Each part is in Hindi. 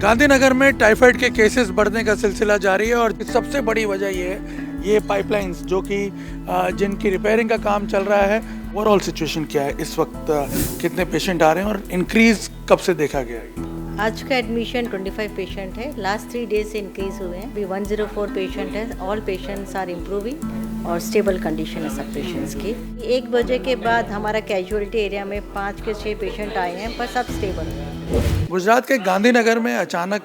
गांधीनगर में टाइफाइड के केसेस बढ़ने का सिलसिला जारी है और सबसे बड़ी वजह ये पाइपलाइंस जो कि जिनकी रिपेयरिंग का काम चल रहा है। ओवरऑल सिचुएशन क्या है इस वक्त, कितने पेशेंट आ रहे हैं और इंक्रीज कब से देखा गया है? आज का एडमिशन 25 पेशेंट है। लास्ट 3 डेज से इंक्रीज हुए हैं। अभी 104 पेशेंट है। ऑल पेशेंट्स आर इम्प्रूविंग और स्टेबल कंडीशन है सब पेशेंट्स की। 1 बजे के बाद हमारा कैजुअलिटी एरिया में 5 के 6 पेशेंट आए हैं, पर सब स्टेबल है। गुजरात के गांधीनगर में अचानक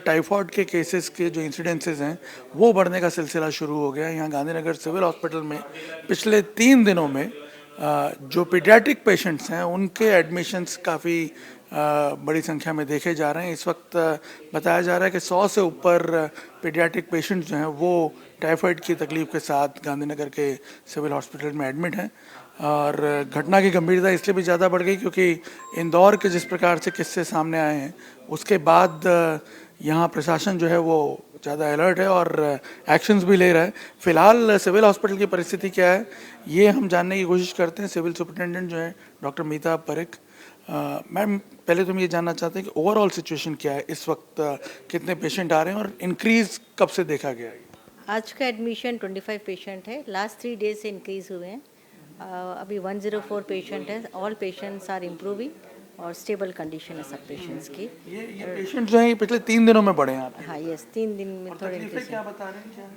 टाइफाइड के केसेस के जो इंसिडेंसेस हैं वो बढ़ने का सिलसिला शुरू हो गया। यहाँ गांधीनगर सिविल हॉस्पिटल में पिछले 3 दिनों में जो पीडियाट्रिक पेशेंट्स हैं उनके एडमिशन्स काफ़ी बड़ी संख्या में देखे जा रहे हैं। इस वक्त बताया जा रहा है कि 100 से ऊपर पीडियाट्रिक पेशेंट्स जो हैं वो टाइफाइड की तकलीफ के साथ गांधीनगर के सिविल हॉस्पिटल में एडमिट हैं। और घटना की गंभीरता इसलिए भी ज़्यादा बढ़ गई क्योंकि इंदौर के जिस प्रकार से किस्से सामने आए हैं उसके बाद यहाँ प्रशासन जो है वो ज़्यादा अलर्ट है और एक्शंस भी ले रहा है। फिलहाल सिविल हॉस्पिटल की परिस्थिति क्या है ये हम जानने की कोशिश करते हैं। सिविल सुपरिटेंडेंट जो है डॉक्टर मीता परिक। मैम, पहले तो हम ये जानना चाहते हैं कि ओवरऑल सिचुएशन क्या है इस वक्त, कितने पेशेंट आ रहे हैं और इंक्रीज कब से देखा गया है? आज का एडमिशन 25 पेशेंट है। लास्ट 3 डेज से इंक्रीज हुए हैं। अभी 104 पेशेंट है। ऑल पेशेंट्स आर इम्प्रूविंग और स्टेबल कंडीशन है सब पेशेंट्स की। ये पेशेंट जो है ये पिछले 3 दिनों में बढ़े हैं आप? हाँ, यस, 3 दिन में थोड़े इंक्रीज। क्या बता रहे हैं क्या?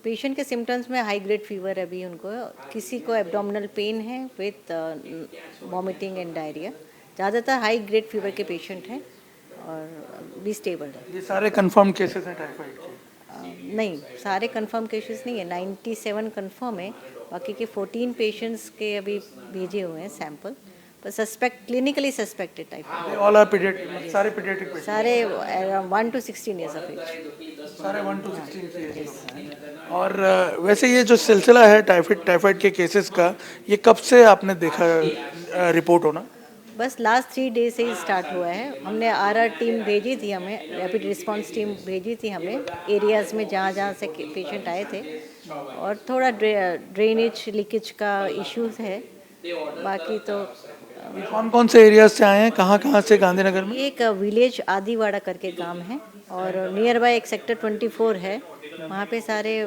पेशेंट के सिम्टम्स में हाई ग्रेड फीवर है अभी उनको। किसी को एब्डोमिनल पेन है विथ वॉमिटिंग एंड डायरिया। ज़्यादातर हाई ग्रेड फीवर के पेशेंट हैं और भी स्टेबल है। ये सारे कंफर्म केसेस हैं टाइफाइड के? नहीं, सारे कंफर्म केसेस नहीं है। 97 कंफर्म है। बाकी के 14 पेशेंट्स के अभी भेजे हुए हैं सैंपल, पर suspect, clinically suspected typhoid. All are paediatric, सारे पीडियाट्रिक पेशेंट? सारे 1 to 16 ईयर्स ऑफ एज। सारे 1 to 16 केसेस। और वैसे ये जो सिलसिला है टाइफाइड के केसेस का, ये कब से आपने देखा रिपोर्ट होना? बस लास्ट 3 डेज से ही स्टार्ट हुआ है। हमने आरआर टीम भेजी थी, हमें रैपिड रिस्पांस टीम भेजी थी हमें एरियाज़ में जहाँ जहाँ से पेशेंट आए थे। और थोड़ा ड्रेनेज लीकेज का इश्यूज है। बाकी तो कौन कौन से एरियाज से आए हैं, कहाँ कहाँ से गांधीनगर में? एक विलेज आदिवाड़ा करके गांव है और नियर बाय एक सेक्टर 24 है। वहाँ पे सारे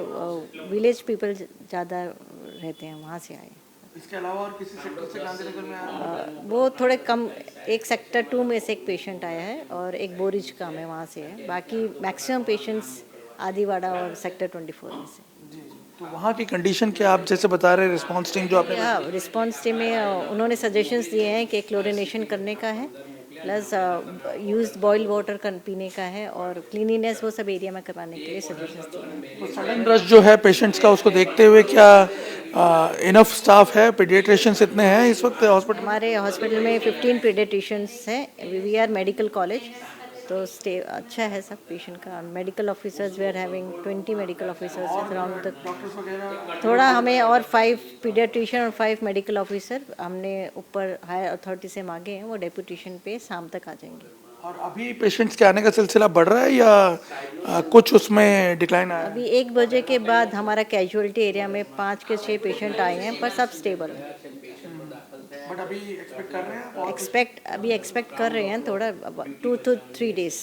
विलेज पीपल ज़्यादा रहते हैं, वहाँ से आए। इसके अलावा और किसी सेक्टर से गांधीनगर में आए? वो थोड़े कम, एक सेक्टर 2 में से एक पेशेंट आया है और एक बोरिज का में वहाँ से है। बाकी मैक्सिमम पेशेंट्स आदिवाड़ा और सेक्टर 24 में से। तो वहाँ की कंडीशन क्या, आप जैसे बता रहे रिस्पांस टीम जो आपने? हाँ, रिस्पांस टीम में उन्होंने सजेशंस दिए हैं कि क्लोरिनेशन करने का है, प्लस यूज्ड बॉइल्ड वाटर पीने का है और क्लीनिनेस वो सब एरिया में करवाने के लिए सजेशंस दिए हैं। तो सडन रश जो है पेशेंट्स का, उसको देखते हुए क्या इनफ स्टाफ है, पीडियाट्रिशियंस इतने हैं इस वक्त हॉस्पिटल? हमारे हॉस्पिटल में 15 पीडियाट्रिशियंस हैं। वी आर मेडिकल कॉलेज, तो स्टे अच्छा है सब पेशेंट का। Medical officers we are having 20 medical officers around the. थोड़ा हमें और 5 पीडियाट्रिशियन और 5 मेडिकल ऑफिसर हमने ऊपर हायर अथॉरिटी से मांगे हैं। वो डेपुटेशन पे शाम तक आ जाएंगे। और अभी पेशेंट्स के आने का सिलसिला बढ़ रहा है या कुछ उसमें डिक्लाइन आया? अभी 1 बजे के बाद हमारा कैजुअलिटी एरिया में 5 के 6 पेशेंट आए हैं, पर सब स्टेबल है। बट अभी एक्सपेक्ट कर रहे हैं? एक्सपेक्ट कर रहे हैं थोड़ा 2 to 3 डेज,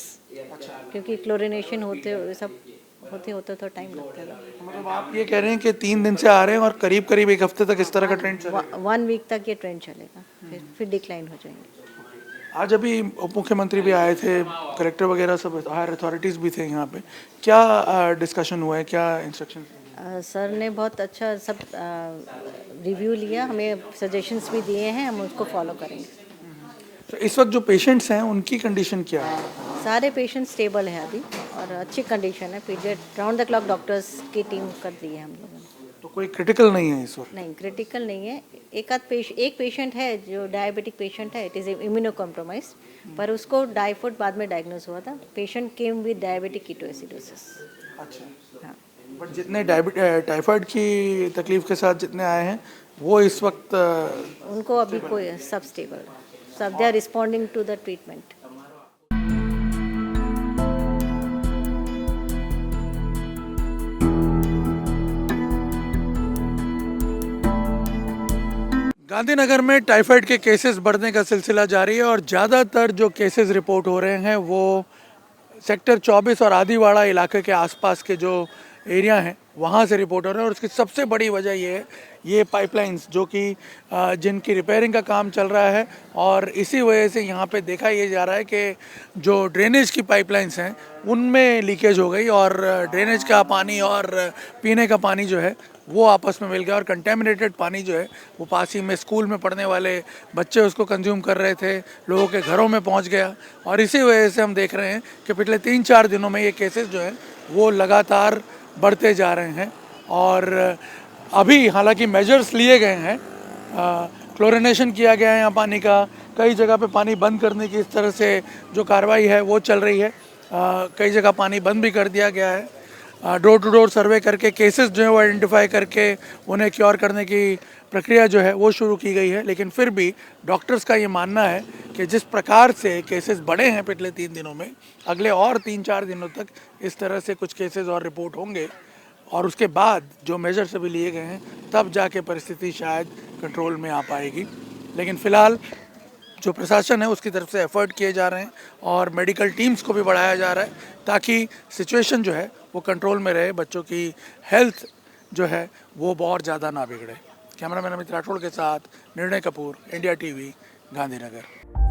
क्योंकि क्लोरिनेशन होते तो टाइम लगता है। मतलब आप ये कह रहे हैं कि 3 दिन से आ रहे हैं और करीब करीब 1 हफ्ते तक इस तरह का ट्रेंड चलेगा? 1 वीक तक ये ट्रेंड चलेगा, फिर डिक्लाइन हो जाएंगे। आज अभी उप मुख्यमंत्री भी आए थे, कलेक्टर वगैरह सब हायर अथॉरिटीज़ भी थे यहाँ पे। क्या डिस्कशन हुआ है, क्या इंस्ट्रक्शन? सर ने बहुत अच्छा सब रिव्यू लिया, हमें सजेशंस भी दिए हैं, हम उसको फॉलो करेंगे। तो इस वक्त जो पेशेंट्स हैं उनकी कंडीशन क्या है? सारे पेशेंट स्टेबल हैं अभी और अच्छी कंडीशन है। Paediatric round the clock doctors की टीम कर दी है हम लोगों ने। तो कोई क्रिटिकल नहीं है इस वक्त? नहीं, क्रिटिकल नहीं है। एक पेशेंट है जो डायबिटिक पेशेंट है, इट इज़ इम्यूनो कॉम्प्रोमाइज, पर उसको टाइफाइड बाद में डायग्नोज हुआ था। Patient came with diabetic ketoacidosis. अच्छा। हाँ, बट जितने टाइफाइड की तकलीफ के साथ जितने आए हैं वो इस वक्त उनको अभी कोई सब स्टेबल, सब they are responding to the treatment. Gandhinagar में टाइफाइड के केसेस बढ़ने का सिलसिला जारी है और ज़्यादातर जो केसेस रिपोर्ट हो रहे हैं वो सेक्टर 24 और आदिवाड़ा इलाके के आसपास के जो एरिया हैं वहाँ से रिपोर्ट हो रहे हैं। और उसकी सबसे बड़ी वजह ये है, ये पाइपलाइंस जो कि जिनकी रिपेयरिंग का काम चल रहा है, और इसी वजह से यहाँ पे देखा ये जा रहा है कि जो ड्रेनेज की पाइपलाइंस हैं उनमें लीकेज हो गई, और ड्रेनेज का पानी और पीने का पानी जो है वो आपस में मिल गया, और कंटेमिनेटेड पानी जो है वो पास ही में स्कूल में पढ़ने वाले बच्चे उसको कंज्यूम कर रहे थे, लोगों के घरों में पहुंच गया। और इसी वजह से हम देख रहे हैं कि पिछले 3-4 दिनों में ये केसेस जो है वो लगातार बढ़ते जा रहे हैं। और अभी हालांकि मेजर्स लिए गए हैं, क्लोरिनेशन किया गया है यहाँ पानी का, कई जगह पे पानी बंद करने की इस तरह से जो कार्रवाई है वो चल रही है, कई जगह पानी बंद भी कर दिया गया है। डोर टू डोर सर्वे करके केसेस जो है वो आइडेंटिफाई करके उन्हें क्योर करने की प्रक्रिया जो है वो शुरू की गई है। लेकिन फिर भी डॉक्टर्स का ये मानना है कि जिस प्रकार से केसेस बढ़े हैं पिछले 3 दिनों में, अगले और 3-4 दिनों तक इस तरह से कुछ केसेस और रिपोर्ट होंगे, और उसके बाद जो मेजर्स अभी लिए गए हैं तब जाके परिस्थिति शायद कंट्रोल में आ पाएगी। लेकिन फ़िलहाल जो प्रशासन है उसकी तरफ से एफर्ट किए जा रहे हैं और मेडिकल टीम्स को भी बढ़ाया जा रहा है ताकि सिचुएशन जो है वो कंट्रोल में रहे, बच्चों की हेल्थ जो है वो बहुत ज़्यादा ना बिगड़े। कैमरामैन अमित राठौड़ के साथ निर्णय कपूर, इंडिया टीवी, गांधीनगर।